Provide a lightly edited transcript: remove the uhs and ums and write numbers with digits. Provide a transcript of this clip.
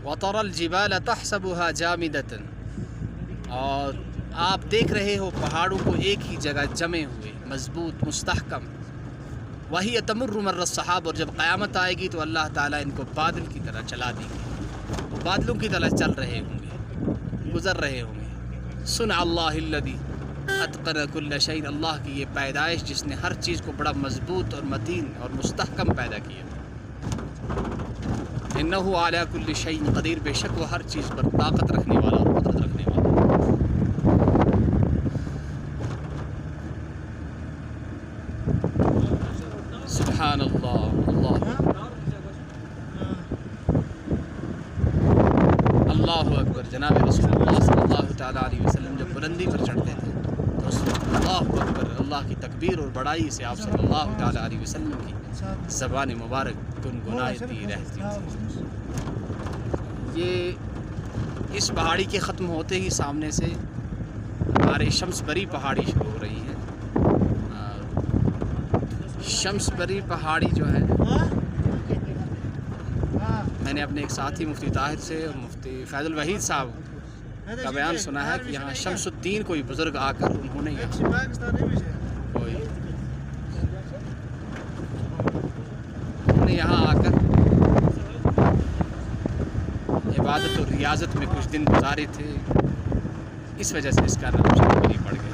وَتَرَى الْجِبَالَ تَحْسَبُهَا جَامِدَةً، اور آپ دیکھ رہے ہو پہاڑوں کو ایک ہی جگہ جمے ہوئے، مضبوط، مستحکم. وَهِيَ تَمُرُّ مَرَّ السَّحَابِ، اور جب قیامت آئے گی تو اللہ تعالیٰ ان کو بادل کی طرح چلا دیں گے، وہ بادلوں کی طرح چل رہے ہوں گے، گزر رہے ہوں گے. صنع اللہ الذی اتقن کل شیء، اللہ کی یہ پیدائش جس نے ہر چیز کو بڑا مضبوط اور متین اور مستحکم پیدا کیا. انہ علی کل شیء قدیر، بے شک وہ ہر چیز پر طاقت رکھنے والا اور قدرت رکھنے والا. سبحان اللہ. اللہ اکبر. جناب رسول اللہ صلی اللہ تعالیٰ علیہ وسلم جب بلندی پر چڑھتے تھے تو اللہ اکبر، اللہ کی تکبیر اور بڑائی سے آپ صلی اللہ تعالیٰ علیہ وسلم کی زبان مبارک گنگناتی رہتی تھی. یہ اس پہاڑی کے ختم ہوتے ہی سامنے سے ہمارے شمس بری پہاڑی شروع ہو رہی ہے. شمس بری پہاڑی جو ہے، میں نے اپنے ایک ساتھی مفتی طاہر سے اور مفتی فیض الوحید صاحب کا بیان سنا ہے کہ یہاں شمس الدین کوئی بزرگ آ کر انہوں نے یہاں آ کر عبادت اور ریاضت میں کچھ دن گزارے تھے، اس وجہ سے اس کا نام شمس بری پڑ گیا.